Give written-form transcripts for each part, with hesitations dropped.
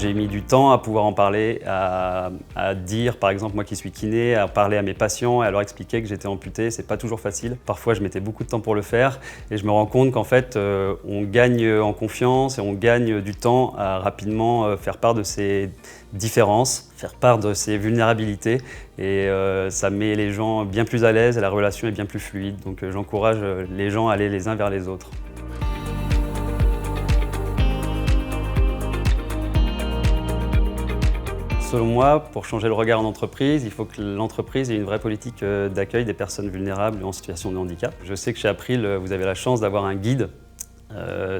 J'ai mis du temps à pouvoir en parler, à dire, par exemple, moi qui suis kiné, à parler à mes patients, à leur expliquer que j'étais amputé. C'est pas toujours facile. Parfois, je mettais beaucoup de temps pour le faire et je me rends compte qu'en fait, on gagne en confiance et on gagne du temps à rapidement faire part de ces différences, faire part de ces vulnérabilités et ça met les gens bien plus à l'aise et la relation est bien plus fluide. Donc j'encourage les gens à aller les uns vers les autres. Selon moi, pour changer le regard en entreprise, il faut que l'entreprise ait une vraie politique d'accueil des personnes vulnérables en situation de handicap. Je sais que chez April, vous avez la chance d'avoir un guide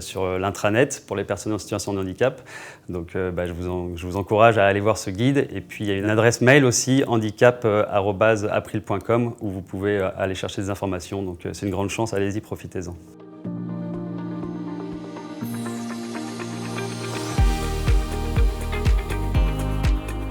sur l'intranet pour les personnes en situation de handicap. Donc je vous encourage à aller voir ce guide. Et puis il y a une adresse mail aussi, handicap@april.com, où vous pouvez aller chercher des informations. Donc c'est une grande chance, allez-y, profitez-en.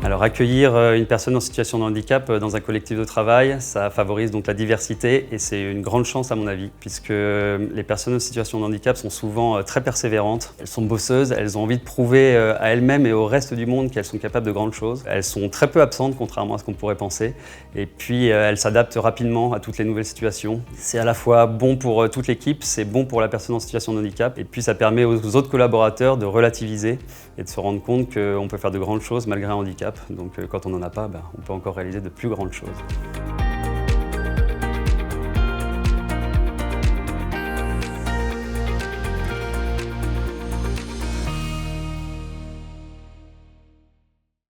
Alors accueillir une personne en situation de handicap dans un collectif de travail, ça favorise donc la diversité et c'est une grande chance à mon avis, puisque les personnes en situation de handicap sont souvent très persévérantes, elles sont bosseuses, elles ont envie de prouver à elles-mêmes et au reste du monde qu'elles sont capables de grandes choses. Elles sont très peu absentes contrairement à ce qu'on pourrait penser et puis elles s'adaptent rapidement à toutes les nouvelles situations. C'est à la fois bon pour toute l'équipe, c'est bon pour la personne en situation de handicap et puis ça permet aux autres collaborateurs de relativiser et de se rendre compte qu'on peut faire de grandes choses malgré un handicap. Donc quand on n'en a pas, on peut encore réaliser de plus grandes choses.